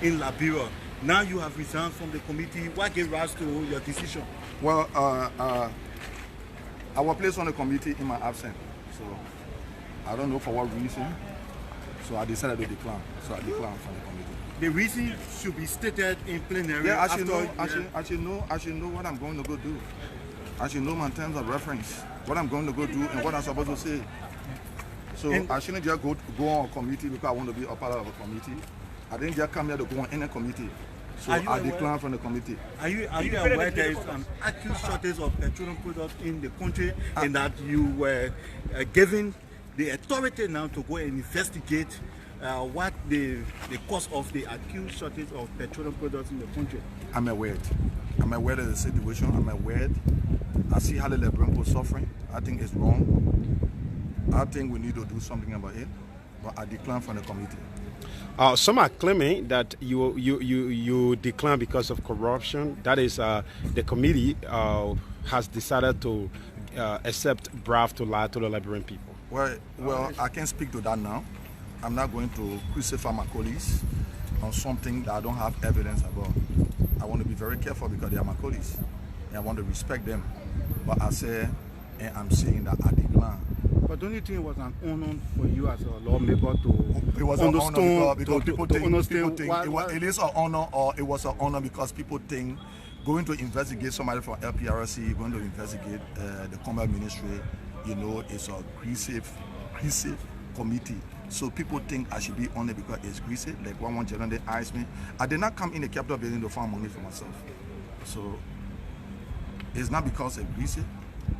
in Liberia. Now you have resigned from the committee. What gave rise to your decision? Well, I was placed on the committee in my absence, so I don't know for what reason. So I decided to decline. So I declined from the committee. The reason should be stated in plenary. Yeah, I should know what I'm going to go do. I should know my terms of reference, what I'm going to go do, and what I'm supposed to say. So I shouldn't just go on a committee because I want to be a part of a committee. I didn't just come here to go on any committee. So I declined from the committee. Are you aware there is an acute shortage of petroleum products in the country, and that you were given the authority now to go and investigate what the cause of the acute shortage of petroleum products in the country? I'm aware. I'm aware of the situation. I'm aware. I see how the Liberian people suffering. I think it's wrong. I think we need to do something about it. But I decline from the committee. Some are claiming that you decline because of corruption. That is, the committee has decided to accept bribe to lie to the Liberian people. Well, I can't speak to that now. I'm not going to crucify my colleagues on something that I don't have evidence about. I want to be very careful because they are my colleagues, and I want to respect them. But I say, and I'm saying that I decline. But don't you think it was an honor for you as a lawmaker to it was understand, an honor because people think it is an honor, or it was an honor because people think going to investigate somebody from LPRC, going to investigate the commerce ministry, you know, it's a greasy committee. So people think I should be on it because it's greasy. Like one general, they asked me. I did not come in the Capitol building to find money for myself. So it's not because it's greasy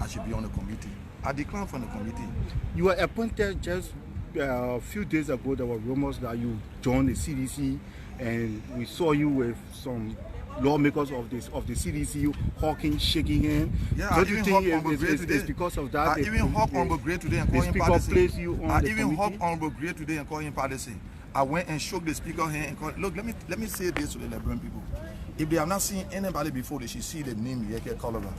I should be on the committee. I declined from the committee. You were appointed just a few days ago. There were rumors that you joined the CDC, and we saw you with some lawmakers of the CDC hawking, shaking hands. Yeah, don't you think it's because of that? I even hawk Honorable Gray today and call him partisan. I even hawk Honorable Gray today and call him partisan. I went and shook the speaker hand and called, look, let me say this to the Liberian people. If they have not seen anybody before, they should see the name Yekeh Kolubah.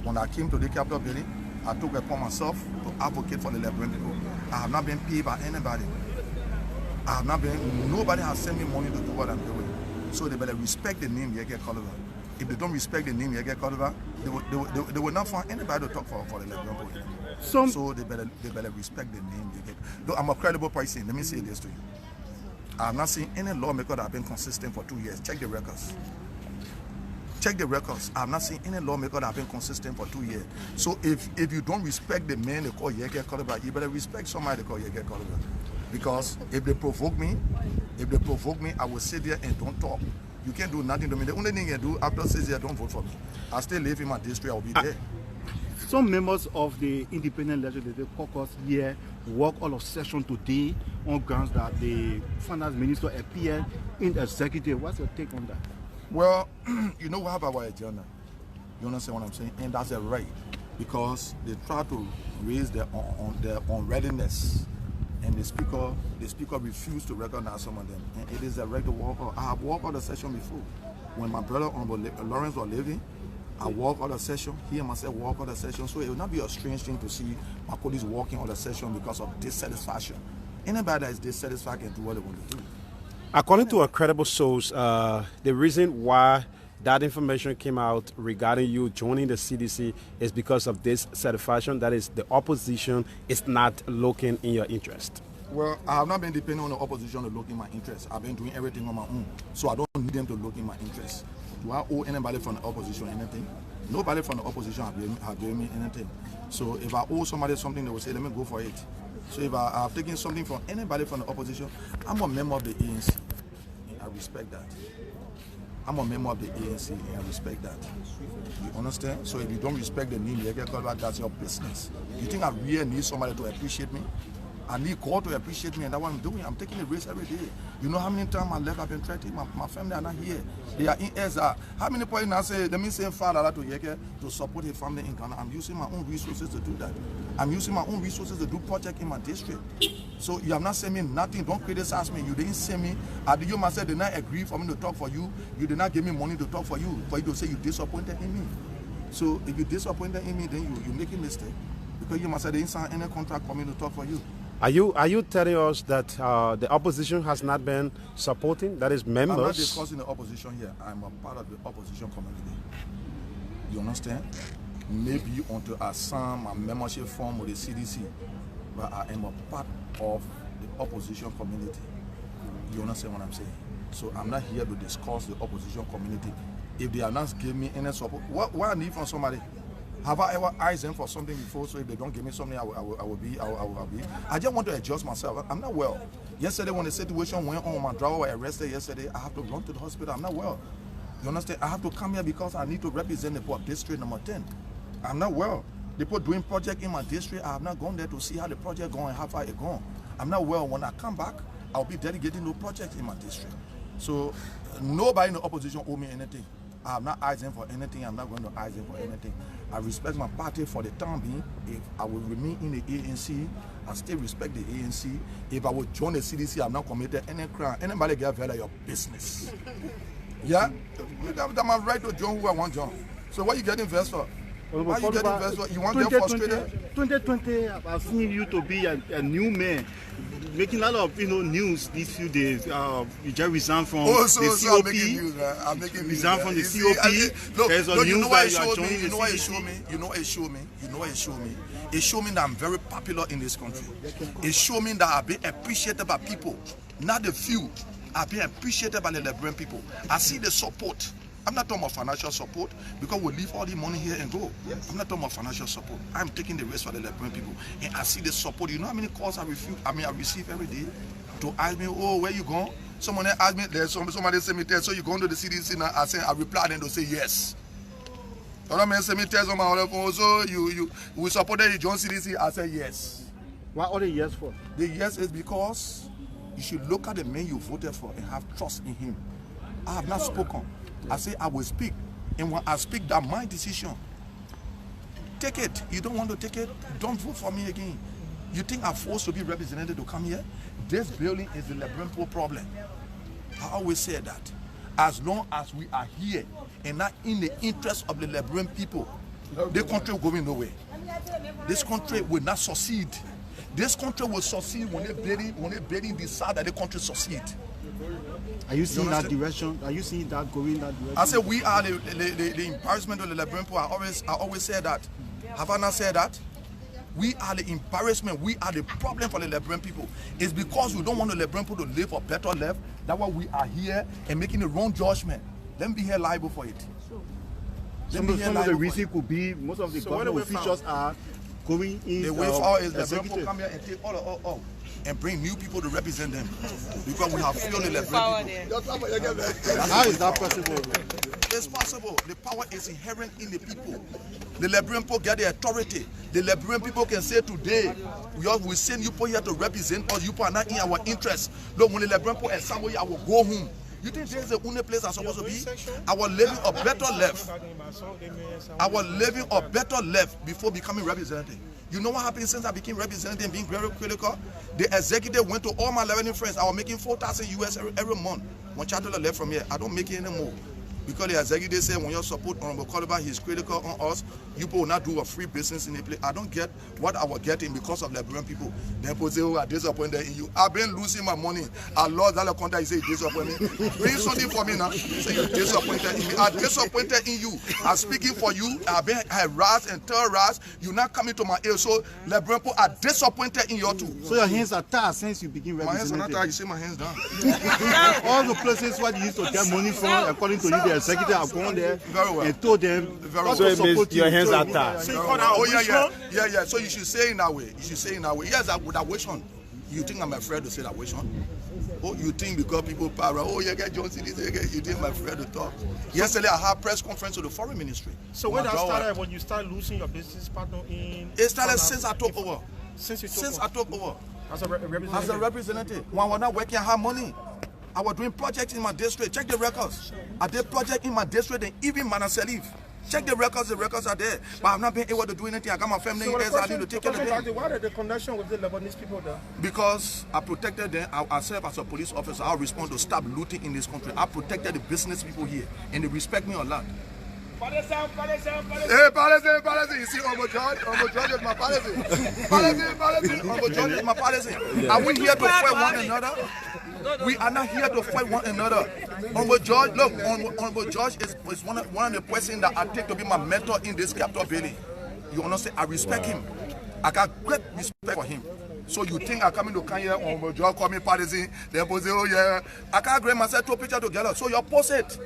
When I came to the Capitol building, I took it upon myself to advocate for the Liberian people. I have not been paid by anybody. Nobody has sent me money to do what I'm doing. So they better respect the name Yekeh Kolubah. If they don't respect the name Yekeh Kolubah, they will not find anybody to talk for the Liberian people. So they better respect the name Yekeh. Though I'm a credible person, let me say this to you. I have not seen any lawmaker that have been consistent for 2 years. Check the records. Check the records. I have not seen any lawmaker that have been consistent for 2 years. So if you don't respect the man they call Yekeh Kolubah, you better respect somebody they call Yekeh Kolubah. Because if they provoke me, I will sit there and don't talk. You can't do nothing to me. The only thing you do after 6 years, don't vote for me. I still live in my district. I will be there. Some members of the Independent Legislative Caucus here work all of session today on grounds that the finance minister appeared in the executive. What's your take on that? Well, you know, we have our agenda. You understand what I'm saying? And that's a right, because they try to raise their unreadiness, and the speaker refused to recognize some of them. And it is a right to walk out. I have walked out the session before. When my brother Lawrence was living, I walked out the session. He and myself walked out the session. So it will not be a strange thing to see my colleagues walking out the session because of dissatisfaction. Anybody that is dissatisfied can do what they want to do. According to a credible source, the reason why that information came out regarding you joining the CDC is because of this dissatisfaction. That is, the opposition is not looking in your interest. Well, I have not been depending on the opposition to look in my interest. I've been doing everything on my own. So I don't need them to look in my interest. Do I owe anybody from the opposition anything? Nobody from the opposition have given me anything. So if I owe somebody something, they will say, let me go for it. So if I have taken something from anybody from the opposition, I'm a member of the ANC, and I respect that. I'm a member of the ANC, and I respect that. You understand? So if you don't respect the name Yekeh Kolubah, that's your business. You think I really need somebody to appreciate me? I need God to appreciate me, and that's what I'm doing. I'm taking a risk every day. You know how many times I left, I've been threatened. My family are not here. They are in Ezra. How many people now say, let me send Father to Yekeh to support his family in Ghana? I'm using my own resources to do that. I'm using my own resources to do projects in my district. So you have not sent me nothing. Don't criticize me. You didn't send me. You myself did not agree for me to talk for you. You did not give me money to talk for you to say you disappointed in me. So if you disappointed in me, then you making a mistake. Because you myself didn't sign any contract for me to talk for you. Are you telling us that the opposition has not been supporting? That is members. I'm not discussing the opposition here. I'm a part of the opposition community. You understand? Maybe you want to assign my membership form with the CDC, but I am a part of the opposition community. You understand what I'm saying? So I'm not here to discuss the opposition community. If they are not giving me any support, what I need from somebody? Have I ever asked them for something before? So if they don't give me something, I will be. I just want to adjust myself. I'm not well. Yesterday, when the situation went on, my driver was arrested yesterday. I have to run to the hospital. I'm not well. You understand? I have to come here because I need to represent the Port District number 10. I'm not well. They put doing project in my district. I have not gone there to see how the project going, how far it going. I'm not well. When I come back, I'll be delegating no projects in my district. So nobody in the opposition owe me anything. I have not asked them for anything. I'm not going to ask them for anything. I respect my party for the time being. If I will remain in the ANC, I still respect the ANC. If I will join the CDC, I'm not committed any crime. Anybody get value your business. Yeah? That's my right to join who I want to join. So what you getting versed for? Why you getting versed for? You want them frustrated? 2020, I've seen you to be a new man. Making a lot of news these few days. You just resigned from the COP. I'm making news, man. I'm making news. Resigned from the COP. There's a news that you are joining the CDC. You know what it showed me? It showed me that I'm very popular in this country. It showed me that I've been appreciated by people, not the few. I've been appreciated by the Liberian people. I see the support. I'm not talking about financial support because we leave all the money here and go. I'm not talking about financial support. I'm taking the risk for the Liberian people. And I see the support. You know how many calls I receive every day to ask me, oh, where you going? Someone asked me, somebody sent me text, so you going to the CDC now? I replied and they say yes. Other man sent me text on my other phone, so we supported the John CDC. I said yes. What are the yes for? The yes is because you should look at the man you voted for and have trust in him. I have not spoken. I say I will speak, and when I speak, that's my decision. Take it. You don't want to take it, don't vote for me again. You think I'm forced to be represented to come here? This building is the Liberian problem. I always say that. As long as we are here and not in the interest of the Liberian people, the country will go nowhere. This country will not succeed. This country will succeed when they building decide that the country succeed. Are you seeing that direction? Are you seeing that going that direction? I said we are the embarrassment of the Liberian people. I always say that. Have I not said that? We are the embarrassment. We are the problem for the Liberian people. It's because we don't want the Liberian people to live a better life. That's why we are here and making the wrong judgment. Let me be here liable for it. Some of the reason could be most of the government officials are going in. The way forward is the Liberian people come here and take all and bring new people to represent them because we have failed the Liberian people. How is that possible? It's possible. The power is inherent in the people. The Liberian people get the authority. The Liberian people can say today, we send you people here to represent us. You people are not in our interest. Look, when the Liberian people are somewhere, I will go home. You think this is the only place I'm supposed to be? I was living a better life. I was living a better life before becoming representative. You know what happened since I became representative and being very critical? The executive went to all my Liberian friends. I was making $4,000 every month. When Chatterley left from here, I don't make it anymore. Because the executive said when you support Honorable Kolubah, he's critical on us. You people will not do a free business in the place. I don't get what I was getting because of Liberian people. Then people say, oh, I'm disappointed in you. I've been losing my money. I lost that contract. He said, disappointed me. Bring something for me now. Say, you're disappointed in me. I'm disappointed in you. I'm speaking for you. I've been harassed and terrorized. You're not coming to my ear. So Liberian people are disappointed in you too. So your hands are tied since you became representative. My hands are not tied. You see my hands down. All the places where you used to get money from, according to you, the executive have gone there and told them. So it means your hands are tied. Oh yeah. So you should say in that way. You should say in that way. Yes, with that question. You think I'm afraid to say that question? Oh, you think because people power? Oh, you get John City. You think I'm afraid to talk? Yesterday I had a press conference with the foreign ministry. So when that started, when you start losing your business partner in? It started since I took over. Since I took over. As a representative. When I was not working, I had money. I was doing projects in my district. Check the records. I did projects in my district and even Manasseh leave. Check the records are there. But I've not been able to do anything. I got my family in there, so I need to take care of them. Why the connection with the Lebanese people there? Because I protected them. I serve as a police officer. I'll respond to stop looting in this country. I protected the business people here, and they respect me a lot. Hey, policy. You see, Uncle George is my policy. Uncle George is my policy. Are we here to fight one another? We are not here to fight one another. Uncle George, look, Uncle George is one of the persons that I take to be my mentor in this capital building. You understand? I respect him. I got great respect for him. So you think I come into Kenya, Uncle George call me partisan, then post oh yeah. I can't grab myself two pictures together. So you post it.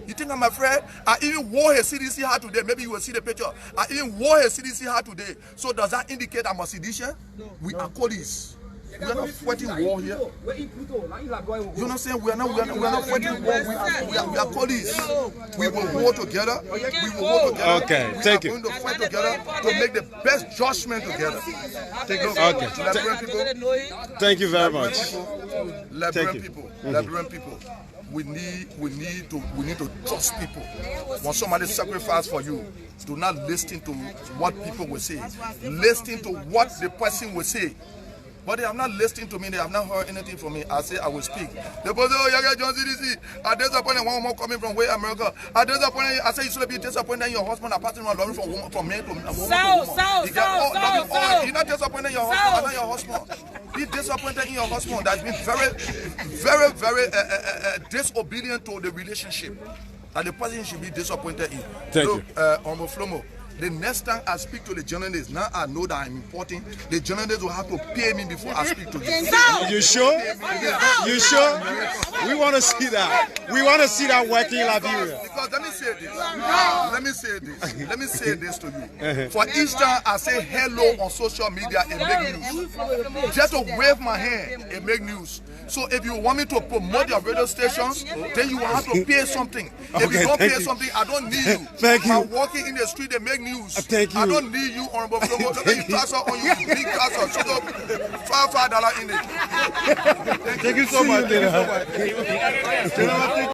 You think I'm afraid? I even wore a CDC hat today. Maybe you will see the picture. I even wore a CDC hat today. So does that indicate I'm a seditious? No. We are colleagues. We are not fighting war here. You understand? We are not fighting war. We are colleagues. We will work together. Okay, thank you. We are going to fight together to make the best judgment together. Thank you very much. Liberian people. We need to trust people. When somebody sacrifices for you, do not listen to what people will say. Listen to what the person will say. But they have not listened to me. They have not heard anything from me. I say I will speak. They say, oh, Yekeh John CDC. I disappointed one more coming from way America. I disappointed. I say you should be disappointed in your husband. I passing on loving from man to woman. He's not disappointed in your husband. Not your husband. Be disappointed in your husband. That's been very disobedient to the relationship. That the person should be disappointed in. Thank you. Honorable Flomo. The next time I speak to the journalists, now I know that I'm important. The journalists will have to pay me before I speak to them. You sure? You sure? We want to see that. We want to see that working in Liberia. Because let me say this to you. For each time I say hello on social media, it makes news. Just to wave my hand, it makes news. So if you want me to promote your radio stations, then you will have to pay something. If you don't pay something, I don't need you. Thank you. I'm walking in the street, they make news. Thank you. I don't need you, Honorable Flomo. Look at you, transfer on you, big transfer. Should go $5 in it. Thank you so much.